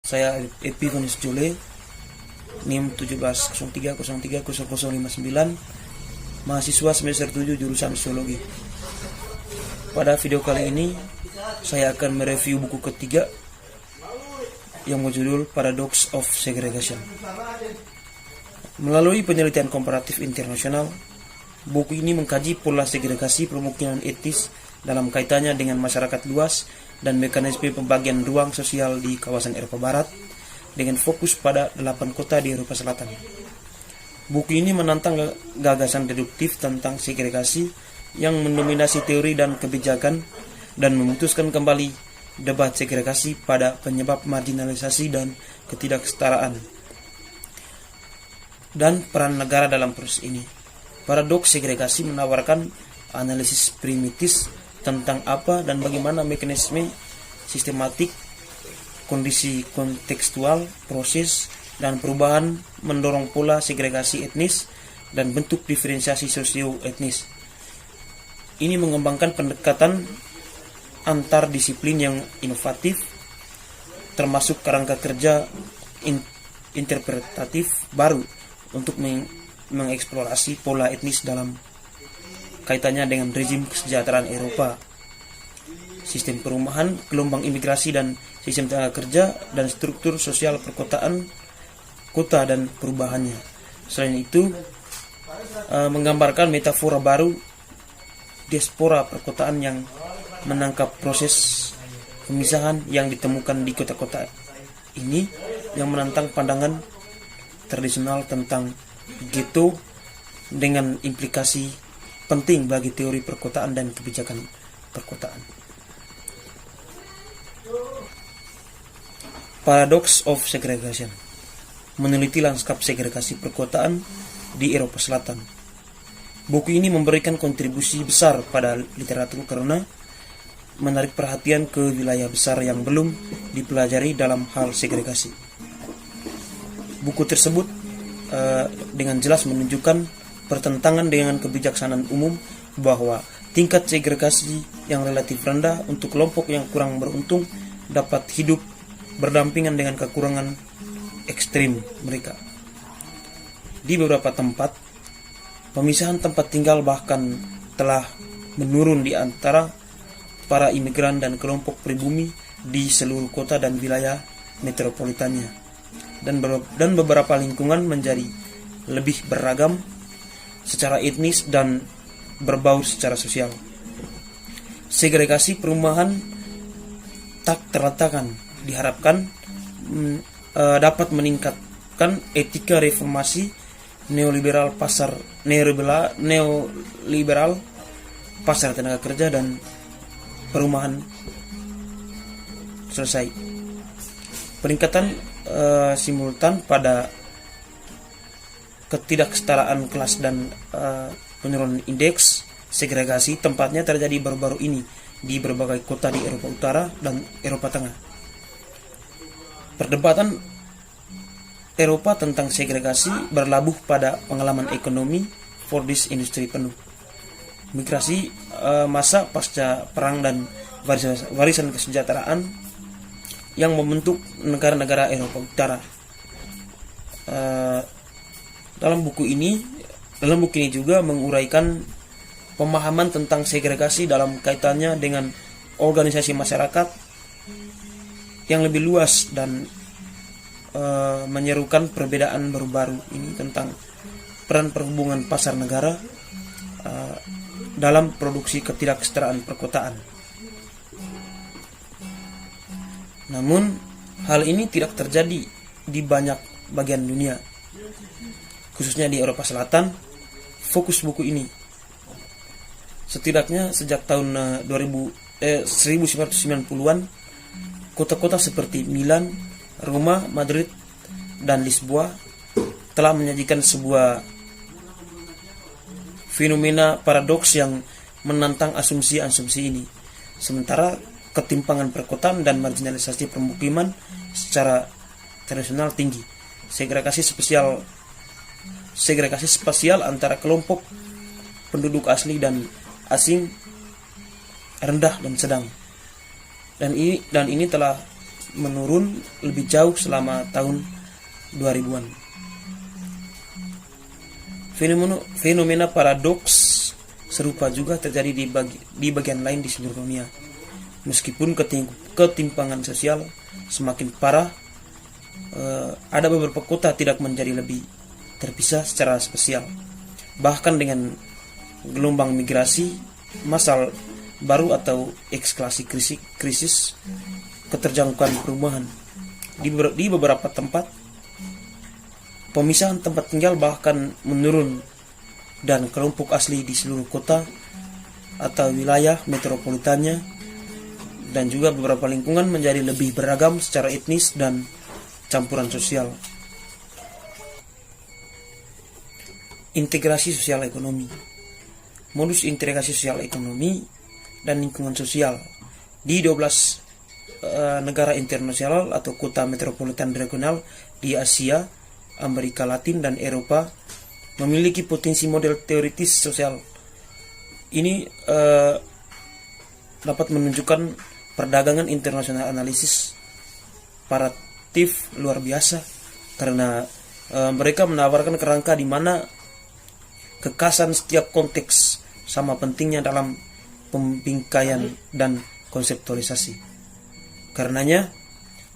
Saya Epifanius Jole, NIM 1703030059, mahasiswa semester 7 jurusan Sosiologi. Pada video kali ini saya akan mereview buku ketiga yang berjudul Paradox of Segregation. Melalui penelitian komparatif internasional, buku ini mengkaji pola segregasi pemukiman etnis dalam kaitannya dengan masyarakat luas dan mekanisme pembagian ruang sosial di kawasan Eropa Barat dengan fokus pada 8 kota di Eropa Selatan. Buku ini menantang gagasan deduktif tentang segregasi yang mendominasi teori dan kebijakan dan memutuskan kembali debat segregasi pada penyebab marginalisasi dan ketidaksetaraan dan peran negara dalam proses ini. Paradoks segregasi menawarkan analisis primitif tentang apa dan bagaimana mekanisme sistematik, kondisi kontekstual, proses, dan perubahan mendorong pola segregasi etnis dan bentuk diferensiasi sosio-etnis. Ini mengembangkan pendekatan antar disiplin yang inovatif, termasuk kerangka kerja interpretatif baru untuk mengeksplorasi pola etnis dalam kaitannya dengan rezim kesejahteraan Eropa, sistem perumahan, gelombang imigrasi dan sistem tenaga kerja, dan struktur sosial perkotaan, kota dan perubahannya. Selain itu, menggambarkan metafora baru diaspora perkotaan yang menangkap proses pemisahan yang ditemukan di kota-kota ini, yang menantang pandangan tradisional tentang ghetto dengan implikasi penting bagi teori perkotaan dan kebijakan perkotaan. Paradox of Segregation meneliti lanskap segregasi perkotaan di Eropa Selatan. Buku ini memberikan kontribusi besar pada literatur karena menarik perhatian ke wilayah besar yang belum dipelajari dalam hal segregasi. Buku tersebut dengan jelas menunjukkan pertentangan dengan kebijaksanaan umum bahwa tingkat segregasi yang relatif rendah untuk kelompok yang kurang beruntung dapat hidup berdampingan dengan kekurangan ekstrim mereka. Di beberapa tempat, pemisahan tempat tinggal bahkan telah menurun di antara para imigran dan kelompok pribumi di seluruh kota dan wilayah metropolitannya, dan beberapa lingkungan menjadi lebih beragam secara etnis dan berbaur secara sosial. Segregasi perumahan tak terletakkan diharapkan dapat meningkatkan etika reformasi neoliberal pasar tenaga kerja dan perumahan selesai. Peningkatan simultan pada ketidaksetaraan kelas dan penurunan indeks segregasi tempatnya terjadi baru-baru ini di berbagai kota di Eropa Utara dan Eropa Tengah. Perdebatan Eropa tentang segregasi berlabuh pada pengalaman ekonomi Fordist industri penuh, migrasi masa pasca perang dan warisan kesejahteraan yang membentuk negara-negara Eropa Utara. Dalam buku ini juga menguraikan pemahaman tentang segregasi dalam kaitannya dengan organisasi masyarakat yang lebih luas dan menyerukan perbedaan baru-baru ini tentang peran perhubungan pasar negara dalam produksi ketidaksetaraan perkotaan. Namun, hal ini tidak terjadi di banyak bagian dunia, khususnya di Eropa Selatan. Fokus buku ini setidaknya sejak tahun 1990-an, kota-kota seperti Milan, Roma, Madrid, dan Lisboa telah menyajikan sebuah fenomena paradoks yang menantang asumsi-asumsi ini. Sementara ketimpangan perkotaan dan marginalisasi permukiman secara tradisional tinggi, segregasi spasial antara kelompok penduduk asli dan asing rendah dan sedang. Dan ini telah menurun lebih jauh selama tahun 2000-an. Fenomena paradoks serupa juga terjadi di bagian lain di seluruh dunia. Meskipun ketimpangan sosial semakin parah, ada beberapa kota tidak menjadi lebih terpisah secara spesial. Bahkan dengan gelombang migrasi massal baru atau ekskalasi krisis keterjangkauan perumahan di beberapa tempat, pemisahan tempat tinggal bahkan menurun, dan kelompok asli di seluruh kota atau wilayah metropolitannya dan juga beberapa lingkungan menjadi lebih beragam secara etnis dan campuran sosial. Integrasi sosial ekonomi. Modus integrasi sosial ekonomi dan lingkungan sosial di 12 negara internasional atau kota metropolitan regional di Asia, Amerika Latin, dan Eropa memiliki potensi model teoritis sosial. Ini dapat menunjukkan perdagangan internasional analisis paratif luar biasa, karena mereka menawarkan kerangka di mana kekasan setiap konteks sama pentingnya dalam pembingkaian dan konseptualisasi. Karenanya,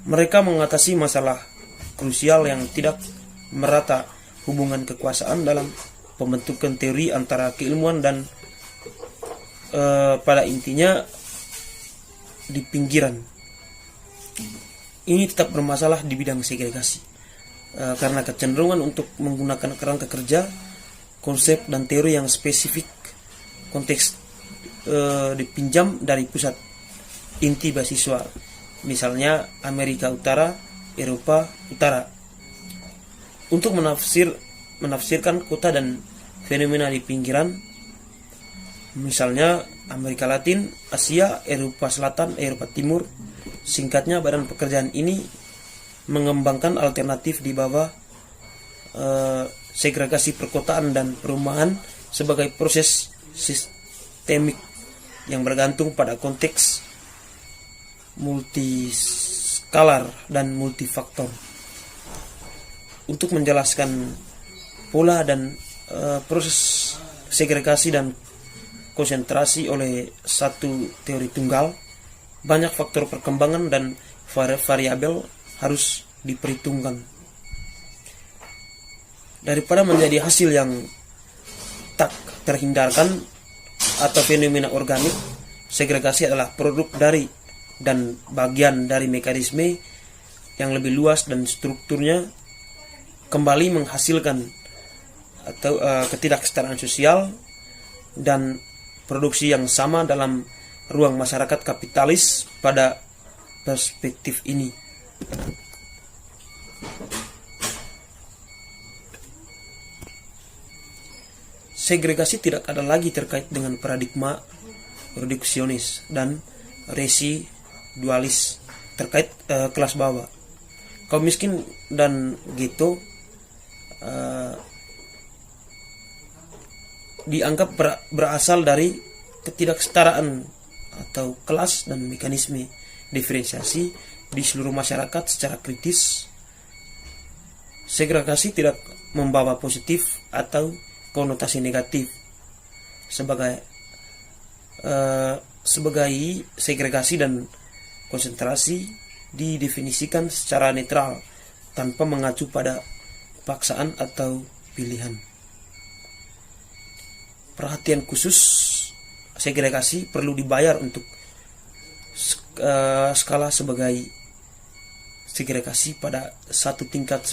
mereka mengatasi masalah krusial yang tidak merata hubungan kekuasaan dalam pembentukan teori antara keilmuan dan pada intinya di pinggiran. Ini tetap bermasalah di bidang segregasi karena kecenderungan untuk menggunakan kerangka kerja, konsep dan teori yang spesifik konteks dipinjam dari pusat inti beasiswa, misalnya Amerika Utara, Eropa Utara, untuk menafsirkan kota dan fenomena di pinggiran, misalnya Amerika Latin, Asia, Eropa Selatan, Eropa Timur. Singkatnya, badan pekerjaan ini mengembangkan alternatif di bawah segregasi perkotaan dan perumahan sebagai proses sistemik yang bergantung pada konteks multiskalar dan multifaktor. Untuk menjelaskan pola dan proses segregasi dan konsentrasi oleh satu teori tunggal, banyak faktor perkembangan dan variabel harus diperhitungkan. Daripada menjadi hasil yang tak terhindarkan atau fenomena organik, segregasi adalah produk dari dan bagian dari mekanisme yang lebih luas dan strukturnya kembali menghasilkan atau ketidaksetaraan sosial dan produksi yang sama dalam ruang masyarakat kapitalis. Pada perspektif ini, segregasi tidak ada lagi terkait dengan paradigma reduksionis dan residualis terkait kelas bawah, kaum miskin dan ghetto dianggap berasal dari ketidaksetaraan atau kelas dan mekanisme diferensiasi di seluruh masyarakat secara kritis. Segregasi tidak membawa positif atau konotasi negatif. Sebagai segregasi dan konsentrasi didefinisikan secara netral tanpa mengacu pada paksaan atau pilihan. Perhatian khusus segregasi perlu dibayar untuk skala sebagai segregasi pada satu tingkat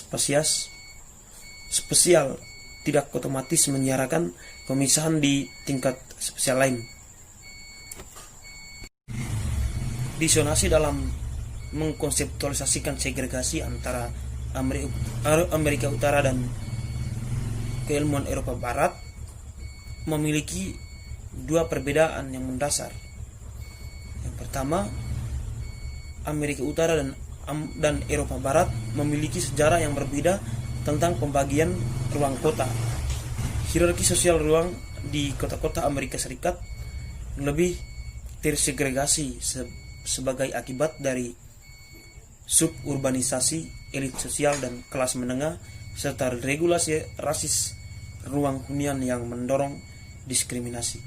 spesial tidak otomatis menyiarakan pemisahan di tingkat spesial lain. Disonansi dalam mengkonseptualisasikan segregasi antara Amerika Utara dan keilmuan Eropa Barat memiliki dua perbedaan yang mendasar. Yang pertama, Amerika Utara dan Eropa Barat memiliki sejarah yang berbeda tentang pembagian ruang kota. Hierarki sosial ruang di kota-kota Amerika Serikat lebih tersegregasi sebagai akibat dari suburbanisasi elit sosial dan kelas menengah, serta regulasi rasis ruang hunian yang mendorong diskriminasi,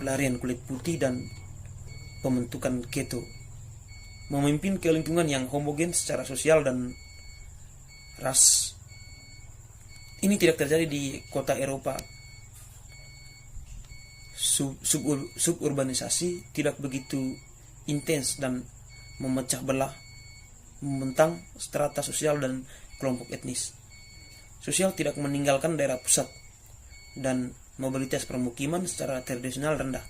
pelarian kulit putih, dan pembentukan ghetto, memimpin ke lingkungan yang homogen secara sosial dan ras. Ini tidak terjadi di kota Eropa. Suburbanisasi tidak begitu intens dan memecah belah, membentang strata sosial dan kelompok etnis. Sosial tidak meninggalkan daerah pusat, dan mobilitas permukiman secara tradisional rendah.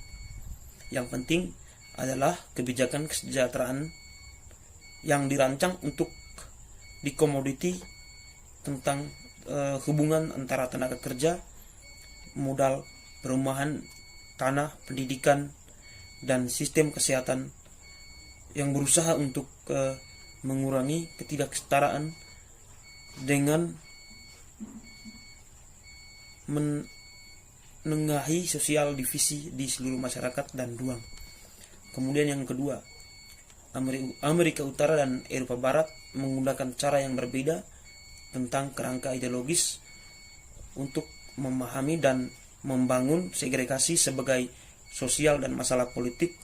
Yang penting adalah kebijakan kesejahteraan yang dirancang untuk dikomoditi tentang hubungan antara tenaga kerja, modal, perumahan, tanah, pendidikan, dan sistem kesehatan yang berusaha untuk mengurangi ketidaksetaraan dengan menengahi sosial divisi di seluruh masyarakat dan ruang. Kemudian yang kedua, Amerika Utara dan Eropa Barat menggunakan cara yang berbeda tentang kerangka ideologis untuk memahami dan membangun segregasi sebagai sosial dan masalah politik,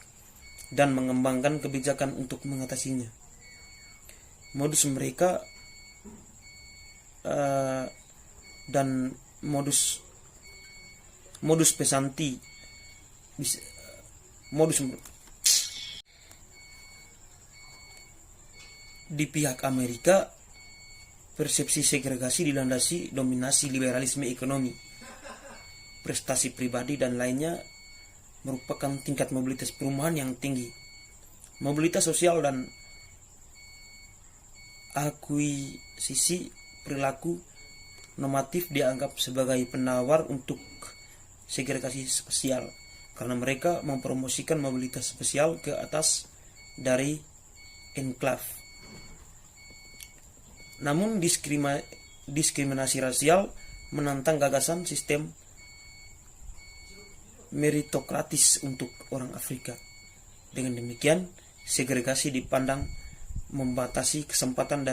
dan mengembangkan kebijakan untuk mengatasinya. Modus mereka dan modus pesanti di pihak Amerika, persepsi segregasi dilandasi dominasi liberalisme ekonomi, prestasi pribadi, dan lainnya merupakan tingkat mobilitas perumahan yang tinggi. Mobilitas sosial dan akuisisi perilaku normatif dianggap sebagai penawar untuk segregasi spesial, karena mereka mempromosikan mobilitas spesial ke atas dari enklave. Namun diskriminasi rasial menantang gagasan sistem meritokratis untuk orang Afrika. Dengan demikian, segregasi dipandang membatasi kesempatan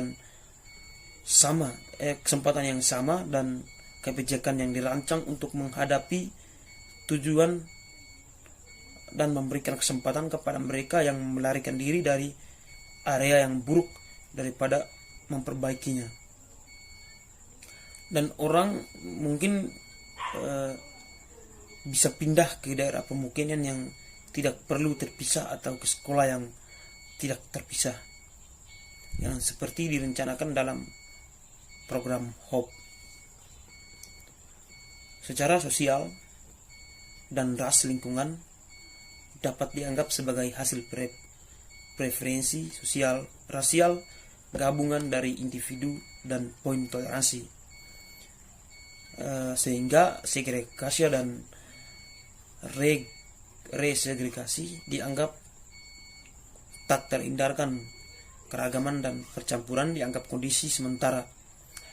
yang sama dan kebijakan yang dirancang untuk menghadapi tujuan dan memberikan kesempatan kepada mereka yang melarikan diri dari area yang buruk daripada memperbaikinya. Dan orang mungkin bisa pindah ke daerah pemukiman yang tidak perlu terpisah atau ke sekolah yang tidak terpisah, yang seperti direncanakan dalam program HOPE. Secara sosial dan ras lingkungan dapat dianggap sebagai hasil preferensi sosial rasial gabungan dari individu dan poin toleransi, sehingga segregasi dan resegregasi dianggap tak terhindarkan. Keragaman dan percampuran dianggap kondisi sementara,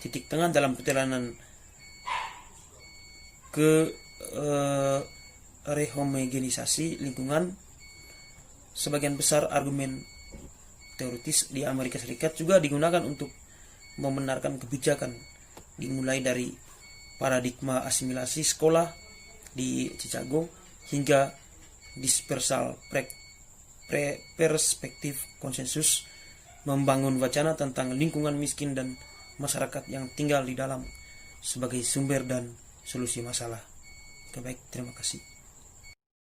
titik tengah dalam perjalanan ke rehomogenisasi lingkungan. Sebagian besar argumen teoritis di Amerika Serikat juga digunakan untuk membenarkan kebijakan, dimulai dari paradigma asimilasi sekolah di Chicago hingga dispersal perspektif konsensus membangun wacana tentang lingkungan miskin dan masyarakat yang tinggal di dalam sebagai sumber dan solusi masalah. Baik, terima kasih.